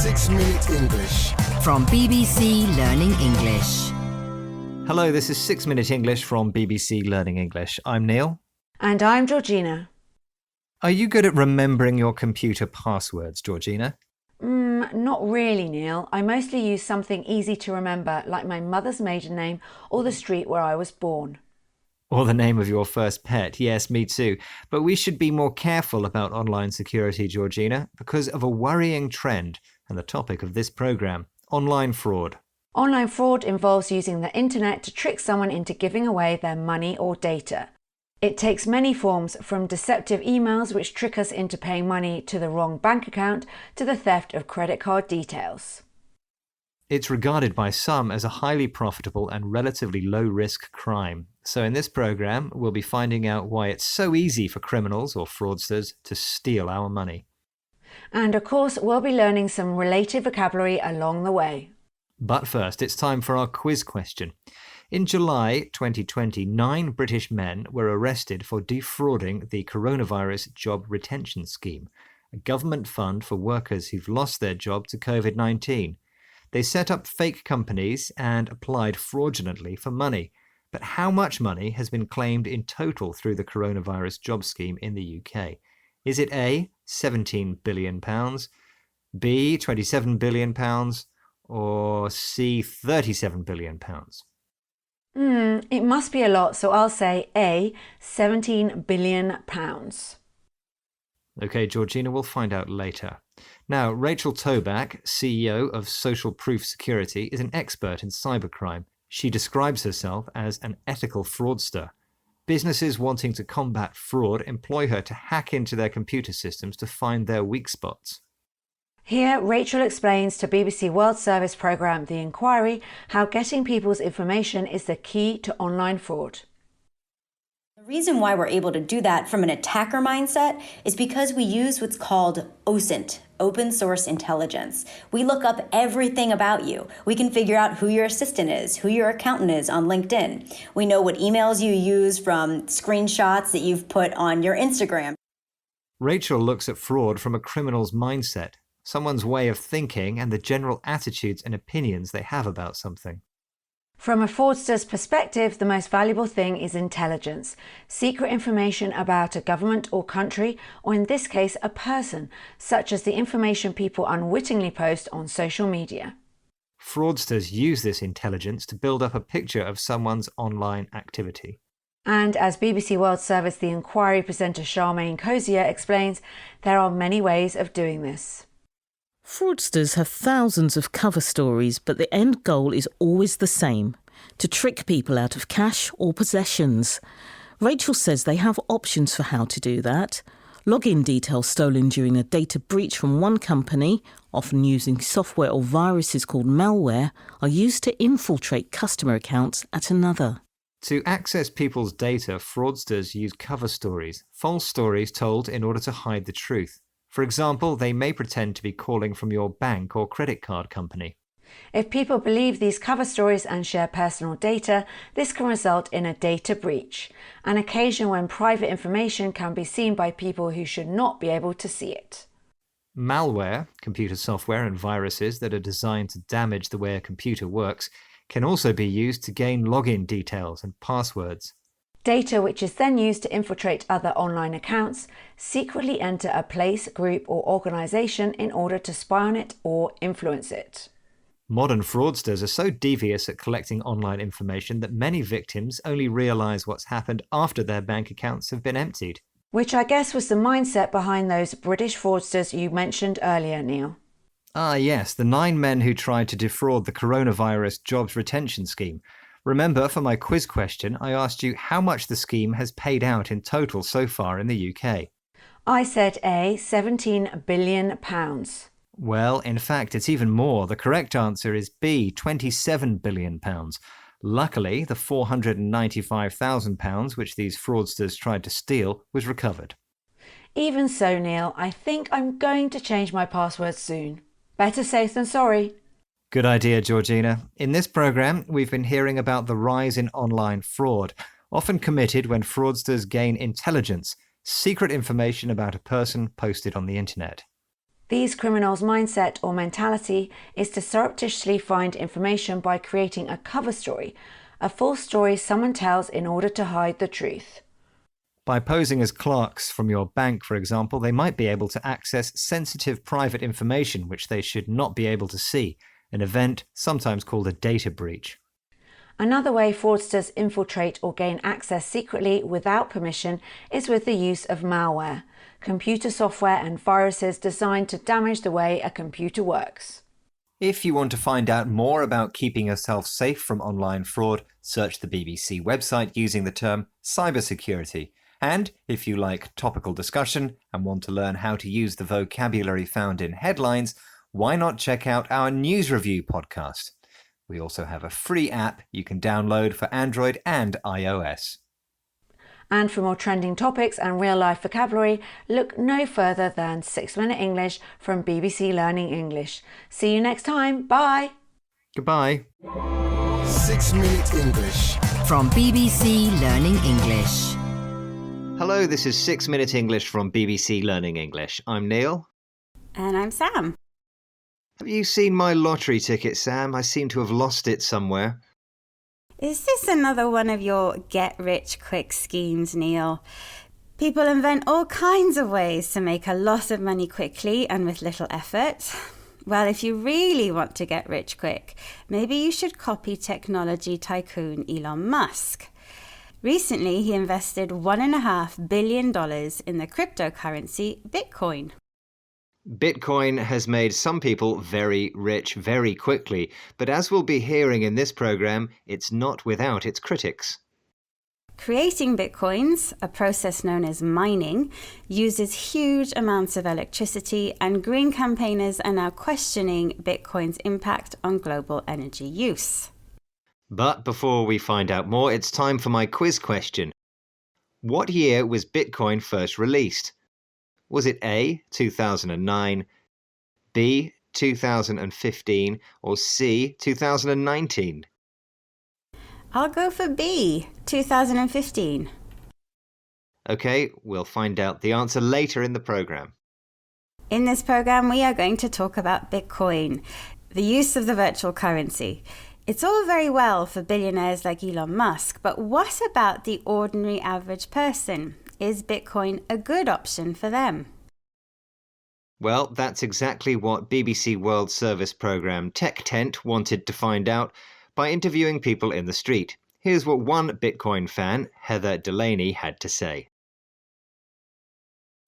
6 Minute English. From BBC Learning English. Hello, this is 6 Minute English from BBC Learning English. I'm Neil. And I'm Georgina. Are you good at remembering your computer passwords, Georgina? Not really, Neil. I mostly use something easy to remember, like my mother's maiden name or the street where I was born. Or the name of your first pet. Yes, me too. But we should be more careful about online security, Georgina, because of a worrying trend and the topic of this programme, online fraud. Online fraud involves using the internet to trick someone into giving away their money or data. It takes many forms, from deceptive emails which trick us into paying money to the wrong bank account to the theft of credit card details. It's regarded by some as a highly profitable and relatively low-risk crime. So in this programme, we'll be finding out why it's so easy for criminals or fraudsters to steal our money. And of course, we'll be learning some related vocabulary along the way. But first, it's time for our quiz question. In July 2020, 9 British men were arrested for defrauding the Coronavirus Job Retention Scheme, a government fund for workers who've lost their job to COVID-19. They set up fake companies and applied fraudulently for money. But how much money has been claimed in total through the Coronavirus Job Scheme in the UK? Is it A, £17 billion, B, £27 billion, or C, £37 billion? It must be a lot, so I'll say A, £17 billion. OK, Georgina, we'll find out later. Now, Rachel Toback, CEO of Social Proof Security, is an expert in cybercrime. She describes herself as an ethical fraudster. Businesses wanting to combat fraud employ her to hack into their computer systems to find their weak spots. Here, Rachel explains to BBC World Service programme The Inquiry how getting people's information is the key to online fraud. The reason why we're able to do that from an attacker mindset is because we use what's called OSINT, open source intelligence. We look up everything about you. We can figure out who your assistant is, who your accountant is on LinkedIn. We know what emails you use from screenshots that you've put on your Instagram. Rachel looks at fraud from a criminal's mindset, someone's way of thinking and the general attitudes and opinions they have about something. From a fraudster's perspective, the most valuable thing is intelligence, secret information about a government or country, or in this case, a person, such as the information people unwittingly post on social media. Fraudsters use this intelligence to build up a picture of someone's online activity. And as BBC World Service The Inquiry presenter Charmaine Cozier explains, there are many ways of doing this. Fraudsters have thousands of cover stories, but the end goal is always the same: to trick people out of cash or possessions. Rachel says they have options for how to do that. Login details stolen during a data breach from one company, often using software or viruses called malware, are used to infiltrate customer accounts at another. To access people's data, fraudsters use cover stories, false stories told in order to hide the truth. For example, they may pretend to be calling from your bank or credit card company. If people believe these cover stories and share personal data, this can result in a data breach, an occasion when private information can be seen by people who should not be able to see it. Malware, computer software and viruses that are designed to damage the way a computer works, can also be used to gain login details and passwords. Data which is then used to infiltrate other online accounts, secretly enter a place, group or organisation in order to spy on it or influence it. Modern fraudsters are so devious at collecting online information that many victims only realise what's happened after their bank accounts have been emptied. Which I guess was the mindset behind those British fraudsters you mentioned earlier, Neil. Ah yes, the 9 men who tried to defraud the Coronavirus Jobs Retention Scheme. Remember, for my quiz question, I asked you how much the scheme has paid out in total so far in the UK. I said A, £17 billion. Well, in fact, it's even more. The correct answer is B, £27 billion. Luckily, the £495,000 which these fraudsters tried to steal was recovered. Even so, Neil, I think I'm going to change my password soon. Better safe than sorry. Good idea, Georgina. In this programme, we've been hearing about the rise in online fraud, often committed when fraudsters gain intelligence, secret information about a person posted on the internet. These criminals' mindset or mentality is to surreptitiously find information by creating a cover story, a false story someone tells in order to hide the truth. By posing as clerks from your bank, for example, they might be able to access sensitive private information which they should not be able to see, an event sometimes called a data breach. Another way fraudsters infiltrate or gain access secretly without permission is with the use of malware, computer software and viruses designed to damage the way a computer works. If you want to find out more about keeping yourself safe from online fraud, search the BBC website using the term cybersecurity. And if you like topical discussion and want to learn how to use the vocabulary found in headlines, why not check out our News Review podcast? We also have a free app you can download for Android and iOS. And for more trending topics and real-life vocabulary, look no further than 6 Minute English from BBC Learning English. See you next time. Bye. Goodbye. 6 Minute English. From BBC Learning English. Hello, this is 6 Minute English from BBC Learning English. I'm Neil. And I'm Sam. Have you seen my lottery ticket, Sam? I seem to have lost it somewhere. Is this another one of your get-rich-quick schemes, Neil? People invent all kinds of ways to make a lot of money quickly and with little effort. Well, if you really want to get rich quick, maybe you should copy technology tycoon Elon Musk. Recently, he invested $1.5 billion in the cryptocurrency Bitcoin. Bitcoin has made some people very rich very quickly, but as we'll be hearing in this program, it's not without its critics. Creating bitcoins, a process known as mining, uses huge amounts of electricity, and green campaigners are now questioning Bitcoin's impact on global energy use. But before we find out more, it's time for my quiz question. What year was Bitcoin first released? Was it A, 2009, B, 2015, or C, 2019? I'll go for B, 2015. OK, we'll find out the answer later in the programme. In this program, we are going to talk about Bitcoin, the use of the virtual currency. It's all very well for billionaires like Elon Musk, but what about the ordinary average person? Is Bitcoin a good option for them? Well, that's exactly what BBC World Service programme Tech Tent wanted to find out by interviewing people in the street. Here's what one Bitcoin fan, Heather Delaney, had to say.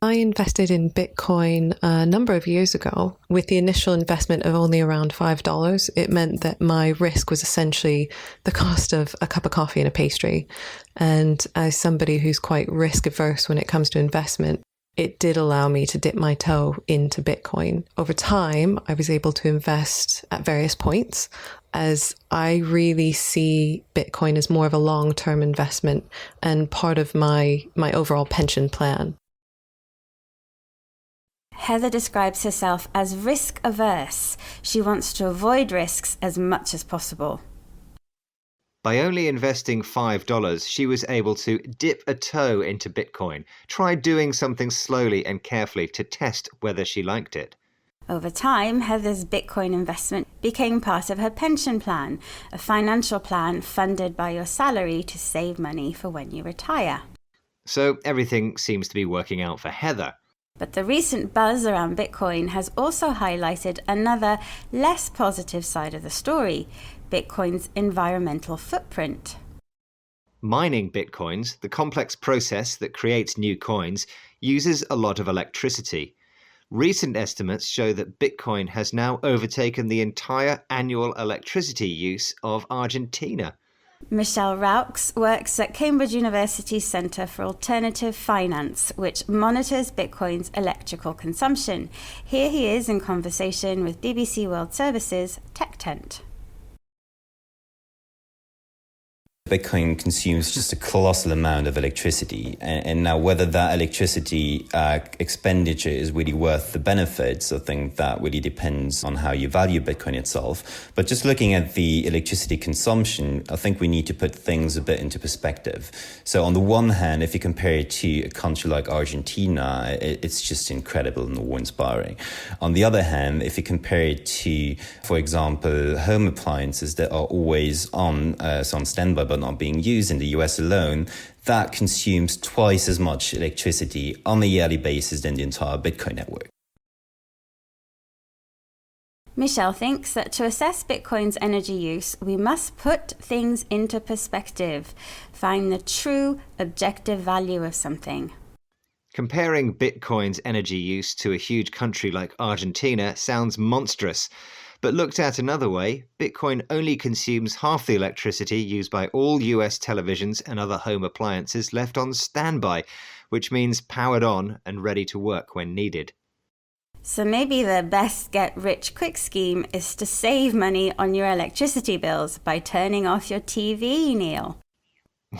I invested in Bitcoin a number of years ago. With the initial investment of only around $5, it meant that my risk was essentially the cost of a cup of coffee and a pastry. And as somebody who's quite risk averse when it comes to investment, it did allow me to dip my toe into Bitcoin. Over time, I was able to invest at various points, as I really see Bitcoin as more of a long-term investment and part of my overall pension plan. Heather describes herself as risk-averse. She wants to avoid risks as much as possible. By only investing $5, she was able to dip a toe into Bitcoin, try doing something slowly and carefully to test whether she liked it. Over time, Heather's Bitcoin investment became part of her pension plan, a financial plan funded by your salary to save money for when you retire. So everything seems to be working out for Heather. But the recent buzz around Bitcoin has also highlighted another, less positive side of the story: Bitcoin's environmental footprint. Mining Bitcoins, the complex process that creates new coins, uses a lot of electricity. Recent estimates show that Bitcoin has now overtaken the entire annual electricity use of Argentina. Michelle Raux works at Cambridge University's Centre for Alternative Finance, which monitors Bitcoin's electrical consumption. Here he is in conversation with BBC World Service's Tech Tent. Bitcoin consumes just a colossal amount of electricity. And now whether that electricity expenditure is really worth the benefits, I think that really depends on how you value Bitcoin itself. But just looking at the electricity consumption, I think we need to put things a bit into perspective. So on the one hand, if you compare it to a country like Argentina, it's just incredible and awe-inspiring. On the other hand, if you compare it to, for example, home appliances that are always on, so on standby but not being used in the US alone, that consumes twice as much electricity on a yearly basis than the entire Bitcoin network. Michelle thinks that to assess Bitcoin's energy use, we must put things into perspective, find the true objective value of something. Comparing Bitcoin's energy use to a huge country like Argentina sounds monstrous. But looked at another way, Bitcoin only consumes half the electricity used by all US televisions and other home appliances left on standby, which means powered on and ready to work when needed. So maybe the best get-rich-quick scheme is to save money on your electricity bills by turning off your TV, Neil.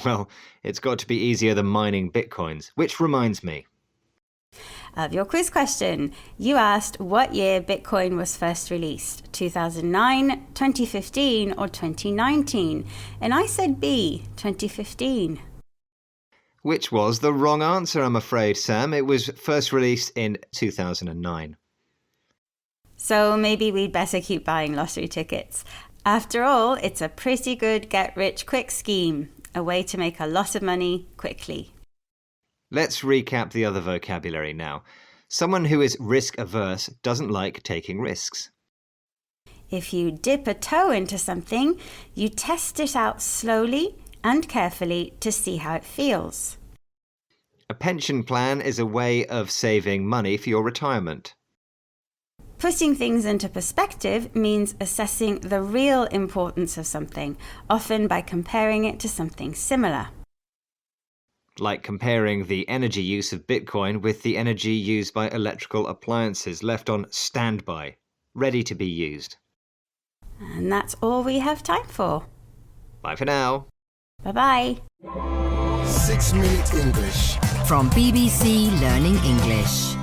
Well, it's got to be easier than mining Bitcoins, which reminds me of your quiz question. You asked what year Bitcoin was first released, 2009, 2015 or 2019? And I said B, 2015. Which was the wrong answer, I'm afraid, Sam. It was first released in 2009. So maybe we'd better keep buying lottery tickets. After all, it's a pretty good get-rich-quick scheme, a way to make a lot of money quickly. Let's recap the other vocabulary now. Someone who is risk-averse doesn't like taking risks. If you dip a toe into something, you test it out slowly and carefully to see how it feels. A pension plan is a way of saving money for your retirement. Putting things into perspective means assessing the real importance of something, often by comparing it to something similar. Like comparing the energy use of Bitcoin with the energy used by electrical appliances left on standby, ready to be used. And that's all we have time for. Bye for now. Bye-bye. 6 Minute English. From BBC Learning English.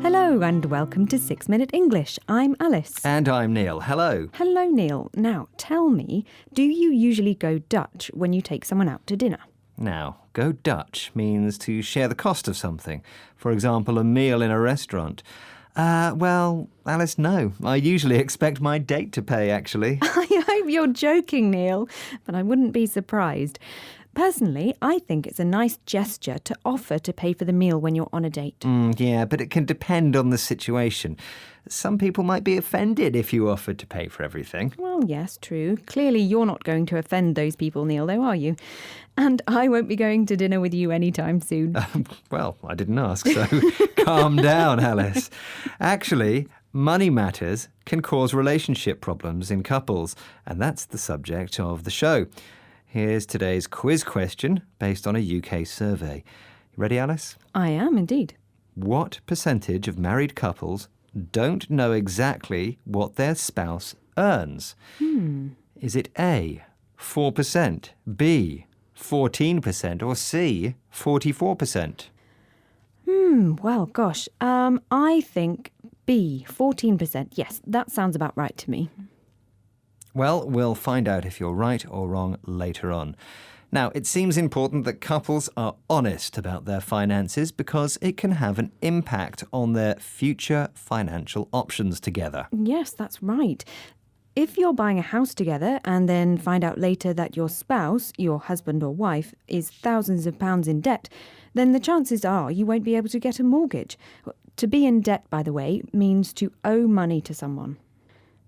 Hello and welcome to 6 Minute English. I'm Alice. And I'm Neil. Hello. Hello, Neil. Now, tell me, do you usually go Dutch when you take someone out to dinner? Now, go Dutch means to share the cost of something. For example, a meal in a restaurant. Well, Alice, no. I usually expect my date to pay, actually. I hope you're joking, Neil, but I wouldn't be surprised. Personally, I think it's a nice gesture to offer to pay for the meal when you're on a date. Yeah, but it can depend on the situation. Some people might be offended if you offered to pay for everything. Well, yes, true. Clearly you're not going to offend those people, Neil, though, are you? And I won't be going to dinner with you anytime soon. Well, I didn't ask, so calm down, Alice. Actually, money matters can cause relationship problems in couples, and that's the subject of the show. Here's today's quiz question based on a UK survey. You ready, Alice? I am indeed. What percentage of married couples don't know exactly what their spouse earns? Is it A, 4%, B, 14%, or C, 44%? Well, gosh, I think B, 14%. Yes, that sounds about right to me. Well, we'll find out if you're right or wrong later on. Now, it seems important that couples are honest about their finances because it can have an impact on their future financial options together. Yes, that's right. If you're buying a house together and then find out later that your spouse, your husband or wife, is thousands of pounds in debt, then the chances are you won't be able to get a mortgage. To be in debt, by the way, means to owe money to someone.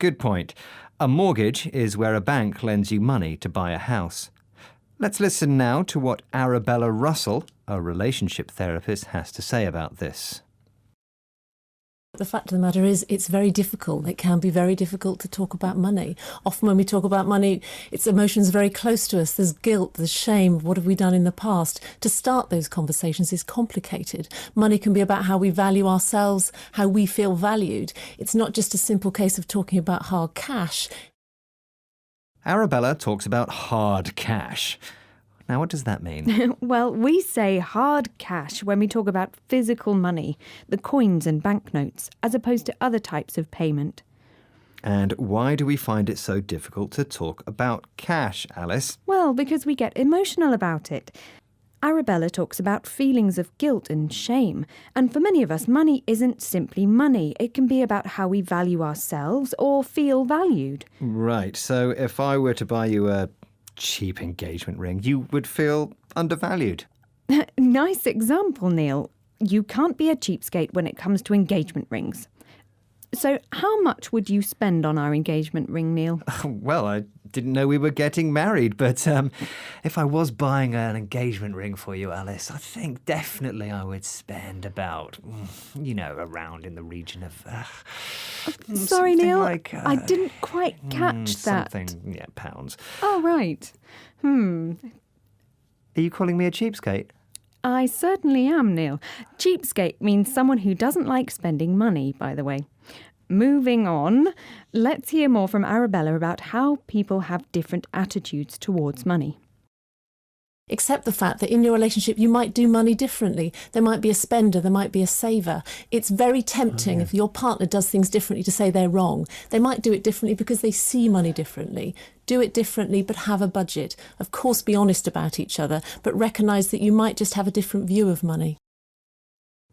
Good point. A mortgage is where a bank lends you money to buy a house. Let's listen now to what Arabella Russell, a relationship therapist, has to say about this. The fact of the matter is, it's very difficult. It can be very difficult to talk about money. Often when we talk about money, its emotions are very close to us. There's guilt, there's shame. What have we done in the past? To start those conversations is complicated. Money can be about how we value ourselves, how we feel valued. It's not just a simple case of talking about hard cash. Arabella talks about hard cash. Now, what does that mean? Well, we say hard cash when we talk about physical money, the coins and banknotes, as opposed to other types of payment. And why do we find it so difficult to talk about cash, Alice? Well, because we get emotional about it. Arabella talks about feelings of guilt and shame. And for many of us, money isn't simply money. It can be about how we value ourselves or feel valued. Right, so if I were to buy you a cheap engagement ring, you would feel undervalued. Nice example, Neil. You can't be a cheapskate when it comes to engagement rings. So how much would you spend on our engagement ring, Neil? Well, I didn't know we were getting married, but if I was buying an engagement ring for you, Alice, I think definitely I would spend about, around in the region of... Sorry, Neil, like, I didn't quite catch that. Pounds. Oh, right. Are you calling me a cheapskate? I certainly am, Neil. Cheapskate means someone who doesn't like spending money, by the way. Moving on, let's hear more from Arabella about how people have different attitudes towards money. Accept the fact that in your relationship you might do money differently. There might be a spender, there might be a saver. It's very tempting if your partner does things differently to say they're wrong. They might do it differently because they see money differently. Do it differently, but have a budget. Of course, be honest about each other, but recognise that you might just have a different view of money.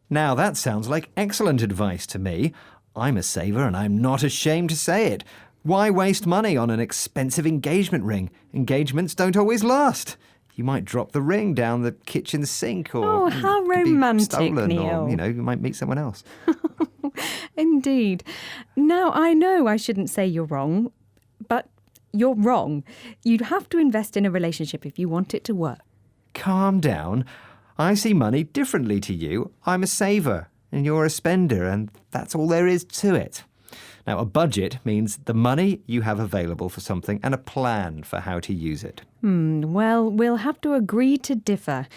Now, that sounds like excellent advice to me. I'm a saver and I'm not ashamed to say it. Why waste money on an expensive engagement ring? Engagements don't always last. You might drop the ring down the kitchen sink or... how it could be romantic, stolen, Neil. Or, you might meet someone else. Indeed. Now, I know I shouldn't say you're wrong, but you're wrong. You'd have to invest in a relationship if you want it to work. Calm down. I see money differently to you. I'm a saver and you're a spender, and that's all there is to it. Now, a budget means the money you have available for something and a plan for how to use it. Well, we'll have to agree to differ.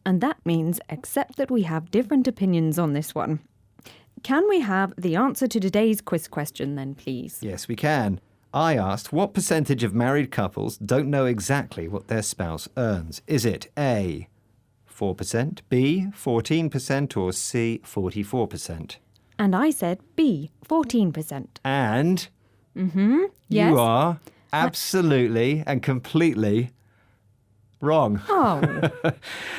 And that means accept that we have different opinions on this one. Can we have the answer to today's quiz question then, please? Yes, we can. I asked what percentage of married couples don't know exactly what their spouse earns. Is it A, 4%, B, 14%, or C, 44%? And I said B, 14%. And Yes. you are absolutely and completely wrong. Oh.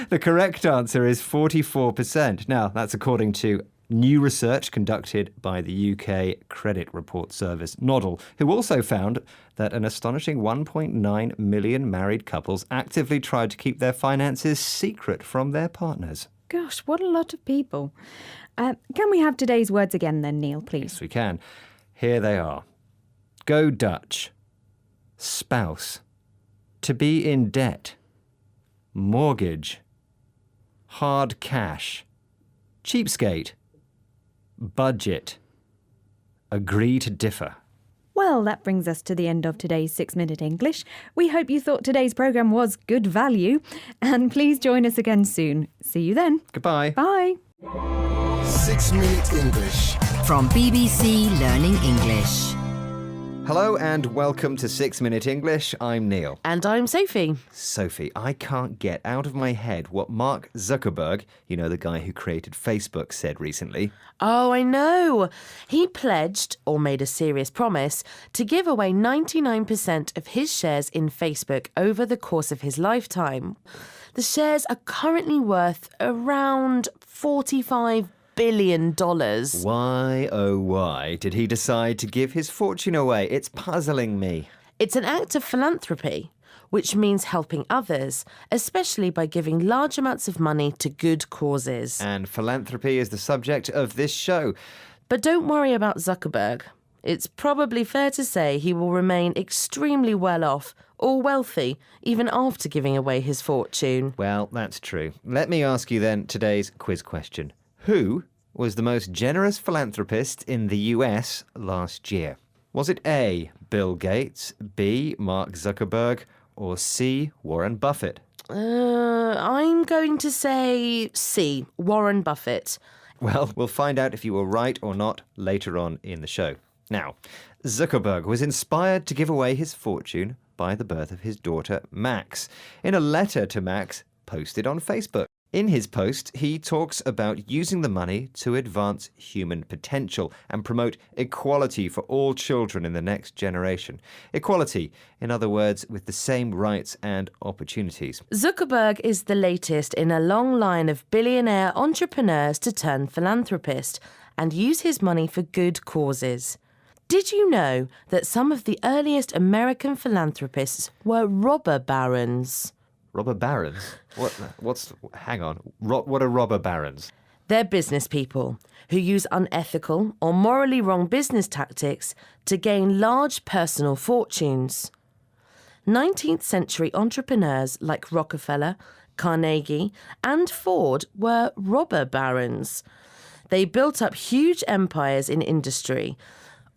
The correct answer is 44%. Now, that's according to new research conducted by the UK credit report service Noddle, who also found that an astonishing 1.9 million married couples actively tried to keep their finances secret from their partners. Gosh, what a lot of people. Can we have today's words again then, Neil, please? Yes, we can. Here they are. Go Dutch. Spouse. To be in debt. Mortgage. Hard cash. Cheapskate. Budget. Agree to differ. Well, that brings us to the end of today's 6 Minute English. We hope you thought today's programme was good value. And please join us again soon. See you then. Goodbye. Bye. 6 Minute English. From BBC Learning English. Hello and welcome to 6 Minute English. I'm Neil. And I'm Sophie. Sophie, I can't get out of my head what Mark Zuckerberg, the guy who created Facebook, said recently. Oh, I know. He pledged, or made a serious promise, to give away 99% of his shares in Facebook over the course of his lifetime. The shares are currently worth around $45 billion. Why, oh why, did he decide to give his fortune away? It's puzzling me. It's an act of philanthropy, which means helping others, especially by giving large amounts of money to good causes. And philanthropy is the subject of this show. But don't worry about Zuckerberg. It's probably fair to say he will remain extremely well off or wealthy even after giving away his fortune. Well, that's true. Let me ask you then today's quiz question. Who was the most generous philanthropist in the US last year? Was it A, Bill Gates, B, Mark Zuckerberg, or C, Warren Buffett? I'm going to say C, Warren Buffett. Well, we'll find out if you were right or not later on in the show. Now, Zuckerberg was inspired to give away his fortune by the birth of his daughter, Max, in a letter to Max posted on Facebook. In his post, he talks about using the money to advance human potential and promote equality for all children in the next generation. Equality, in other words, with the same rights and opportunities. Zuckerberg is the latest in a long line of billionaire entrepreneurs to turn philanthropist and use his money for good causes. Did you know that some of the earliest American philanthropists were robber barons? Robber barons? Hang on. What are robber barons? They're business people who use unethical or morally wrong business tactics to gain large personal fortunes. 19th century entrepreneurs like Rockefeller, Carnegie, and Ford were robber barons. They built up huge empires in industry,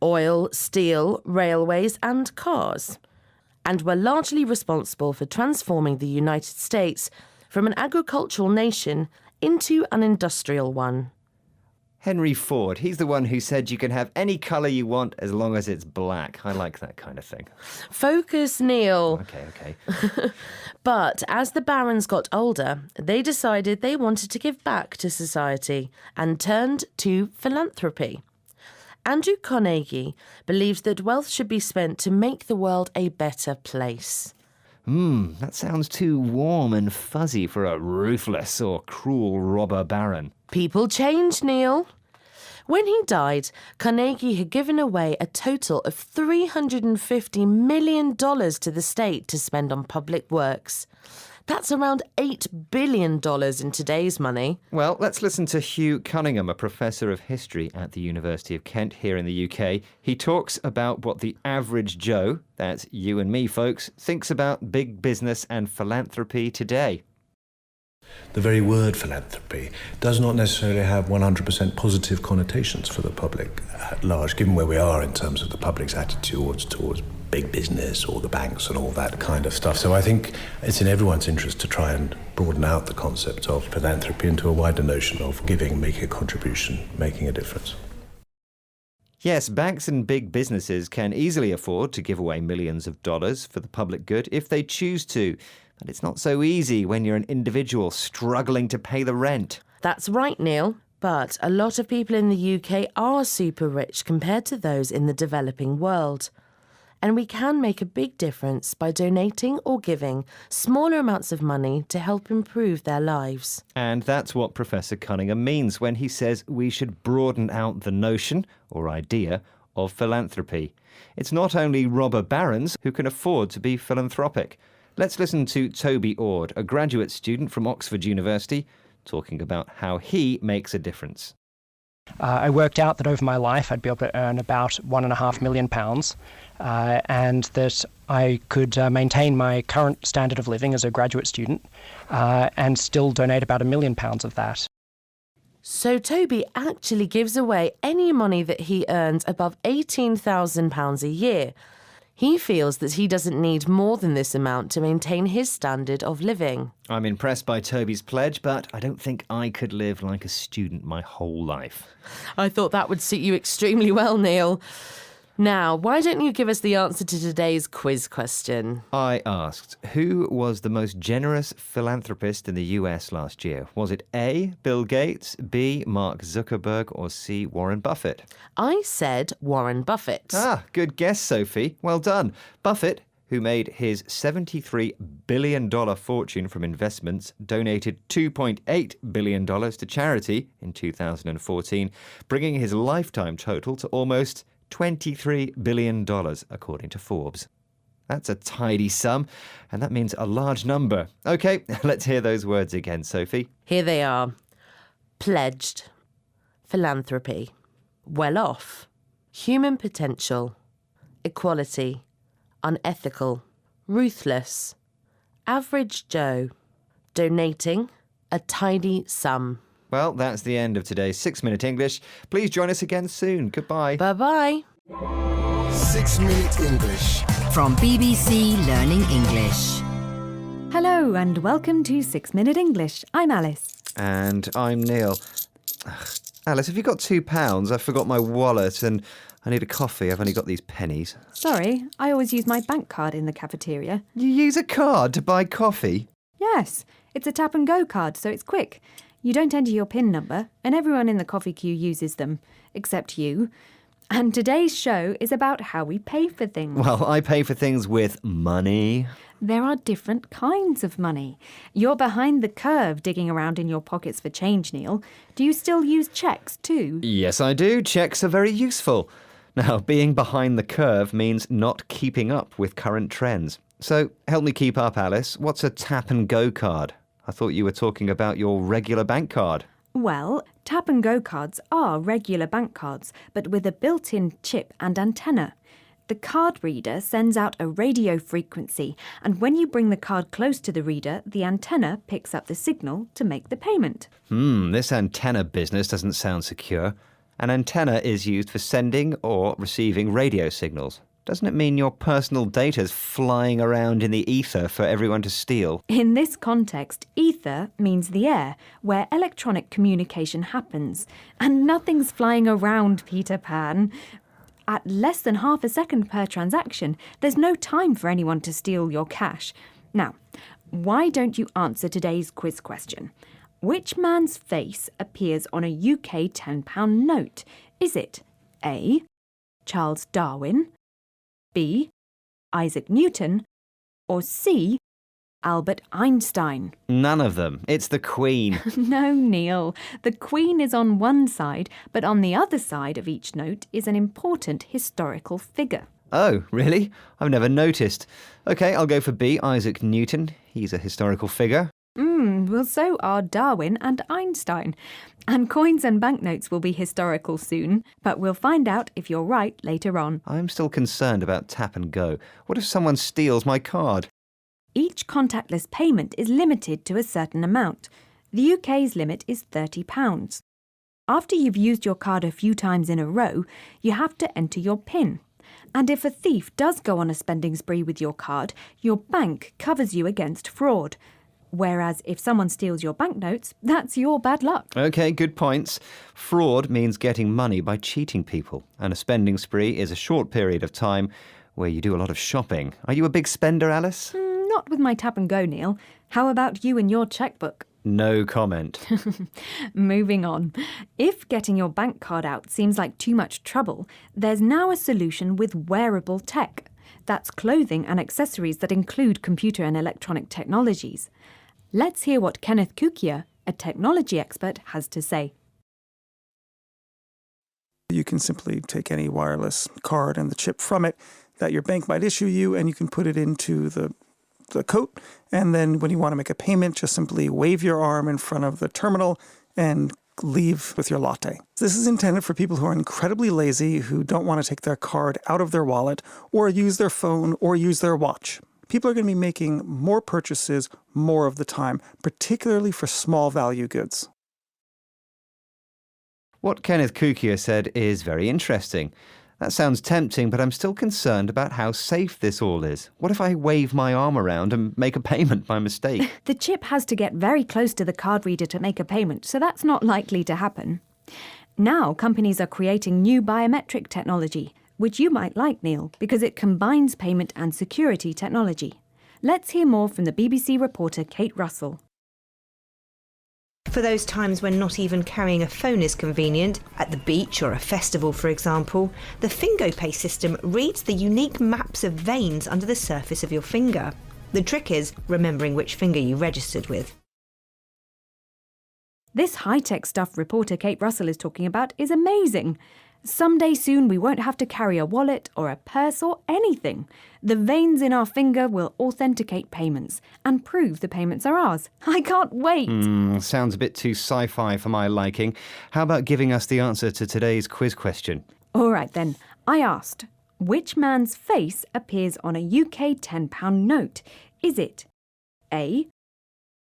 oil, steel, railways, and cars, and were largely responsible for transforming the United States from an agricultural nation into an industrial one. Henry Ford, he's the one who said you can have any colour you want as long as it's black. I like that kind of thing. Focus, Neil. Okay. But as the barons got older, they decided they wanted to give back to society and turned to philanthropy. Andrew Carnegie believed that wealth should be spent to make the world a better place. That sounds too warm and fuzzy for a ruthless or cruel robber baron. People change, Neil. When he died, Carnegie had given away a total of $350 million to the state to spend on public works. That's around $8 billion in today's money. Well, let's listen to Hugh Cunningham, a professor of history at the University of Kent here in the UK. He talks about what the average Joe, that's you and me, folks, thinks about big business and philanthropy today. The very word philanthropy does not necessarily have 100% positive connotations for the public at large, given where we are in terms of the public's attitudes towards big business or the banks and all that kind of stuff. So I think it's in everyone's interest to try and broaden out the concept of philanthropy into a wider notion of giving, making a contribution, making a difference. Yes, banks and big businesses can easily afford to give away millions of dollars for the public good if they choose to. But it's not so easy when you're an individual struggling to pay the rent. That's right, Neil. But a lot of people in the UK are super rich compared to those in the developing world. And we can make a big difference by donating or giving smaller amounts of money to help improve their lives. And that's what Professor Cunningham means when he says we should broaden out the notion, or idea, of philanthropy. It's not only robber barons who can afford to be philanthropic. Let's listen to Toby Ord, a graduate student from Oxford University, talking about how he makes a difference. I worked out that over my life I'd be able to earn about £1.5 million, and that I could maintain my current standard of living as a graduate student and still donate about £1 million of that. So Toby actually gives away any money that he earns above £18,000 a year. He feels that he doesn't need more than this amount to maintain his standard of living. I'm impressed by Toby's pledge, but I don't think I could live like a student my whole life. I thought that would suit you extremely well, Neil. Now, why don't you give us the answer to today's quiz question? I asked, who was the most generous philanthropist in the US last year? Was it A, Bill Gates, B, Mark Zuckerberg, or C, Warren Buffett? I said Warren Buffett. Ah, good guess, Sophie. Well done. Buffett, who made his $73 billion fortune from investments, donated $2.8 billion to charity in 2014, bringing his lifetime total to almost $23 billion, according to Forbes. That's a tidy sum, and that means a large number. OK, let's hear those words again, Sophie. Here they are. Pledged. Philanthropy. Well off. Human potential. Equality. Unethical. Ruthless. Average Joe. Donating. A tidy sum. Well, that's the end of today's 6 Minute English. Please join us again soon. Goodbye. Bye-bye. 6 Minute English. From BBC Learning English. Hello and welcome to 6 Minute English. I'm Alice. And I'm Neil. Alice, have you got £2? I forgot my wallet and I need a coffee. I've only got these pennies. Sorry, I always use my bank card in the cafeteria. You use a card to buy coffee? Yes, it's a tap and go card, so it's quick. You don't enter your PIN number, and everyone in the coffee queue uses them, except you. And today's show is about how we pay for things. Well, I pay for things with money. There are different kinds of money. You're behind the curve digging around in your pockets for change, Neil. Do you still use cheques too? Yes, I do. Cheques are very useful. Now, being behind the curve means not keeping up with current trends. So, help me keep up, Alice. What's a tap and go card? I thought you were talking about your regular bank card. Well, tap and go cards are regular bank cards, but with a built-in chip and antenna. The card reader sends out a radio frequency, and when you bring the card close to the reader, the antenna picks up the signal to make the payment. This antenna business doesn't sound secure. An antenna is used for sending or receiving radio signals. Doesn't it mean your personal data's flying around in the ether for everyone to steal? In this context, ether means the air, where electronic communication happens. And nothing's flying around, Peter Pan. At less than half a second per transaction, there's no time for anyone to steal your cash. Now, why don't you answer today's quiz question? Which man's face appears on a UK £10 note? Is it A. Charles Darwin, B. Isaac Newton, or C. Albert Einstein? None of them. It's the Queen. No, Neil. The Queen is on one side, but on the other side of each note is an important historical figure. Oh, really? I've never noticed. OK, I'll go for B, Isaac Newton. He's a historical figure. Well, so are Darwin and Einstein. And coins and banknotes will be historical soon, but we'll find out if you're right later on. I'm still concerned about tap and go. What if someone steals my card? Each contactless payment is limited to a certain amount. The UK's limit is £30. After you've used your card a few times in a row, you have to enter your PIN. And if a thief does go on a spending spree with your card, your bank covers you against fraud. Whereas if someone steals your banknotes, that's your bad luck. OK, good points. Fraud means getting money by cheating people. And a spending spree is a short period of time where you do a lot of shopping. Are you a big spender, Alice? Not with my tap and go, Neil. How about you and your chequebook? No comment. Moving on. If getting your bank card out seems like too much trouble, there's now a solution with wearable tech. That's clothing and accessories that include computer and electronic technologies. Let's hear what Kenneth Kukia, a technology expert, has to say. You can simply take any wireless card and the chip from it that your bank might issue you, and you can put it into the coat. And then when you want to make a payment, just simply wave your arm in front of the terminal and leave with your latte. This is intended for people who are incredibly lazy, who don't want to take their card out of their wallet or use their phone or use their watch. People are going to be making more purchases more of the time, particularly for small value goods. What Kenneth Kukia said is very interesting. That sounds tempting, but I'm still concerned about how safe this all is. What if I wave my arm around and make a payment by mistake? The chip has to get very close to the card reader to make a payment, so that's not likely to happen. Now, companies are creating new biometric technology, which you might like, Neil, because it combines payment and security technology. Let's hear more from the BBC reporter Kate Russell. For those times when not even carrying a phone is convenient, at the beach or a festival for example, the FingoPay system reads the unique maps of veins under the surface of your finger. The trick is remembering which finger you registered with. This high-tech stuff reporter Kate Russell is talking about is amazing. Someday soon we won't have to carry a wallet or a purse or anything. The veins in our finger will authenticate payments and prove the payments are ours. I can't wait. Sounds a bit too sci-fi for my liking. How about giving us the answer to today's quiz question? All right then. I asked, which man's face appears on a UK £10 note? Is it A.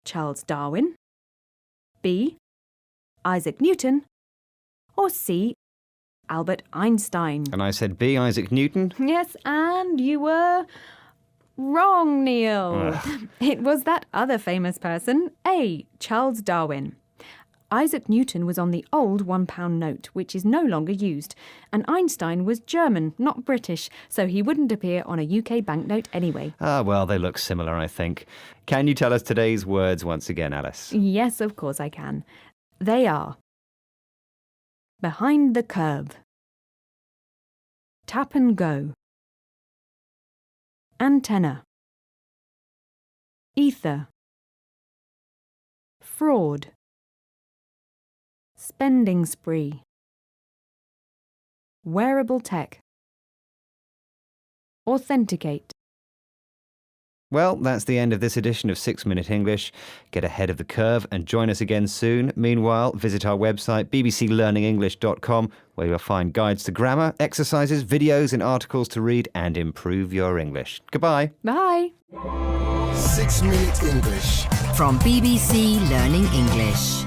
Charles Darwin, B. Isaac Newton, or C. Albert Einstein? And I said B, Isaac Newton. Yes, and you were wrong, Neil. Ugh. It was that other famous person, A. Charles Darwin. Isaac Newton was on the old £1 note, which is no longer used, and Einstein was German, not British, so he wouldn't appear on a UK banknote anyway. Ah, well, they look similar, I think. Can you tell us today's words once again, Alice? Yes, of course I can. They are behind the curve, tap and go, antenna, ether, fraud, spending spree, wearable tech, authenticate. Well, that's the end of this edition of 6 Minute English. Get ahead of the curve and join us again soon. Meanwhile, visit our website, bbclearningenglish.com, where you'll find guides to grammar, exercises, videos and articles to read and improve your English. Goodbye. Bye. 6 Minute English. From BBC Learning English.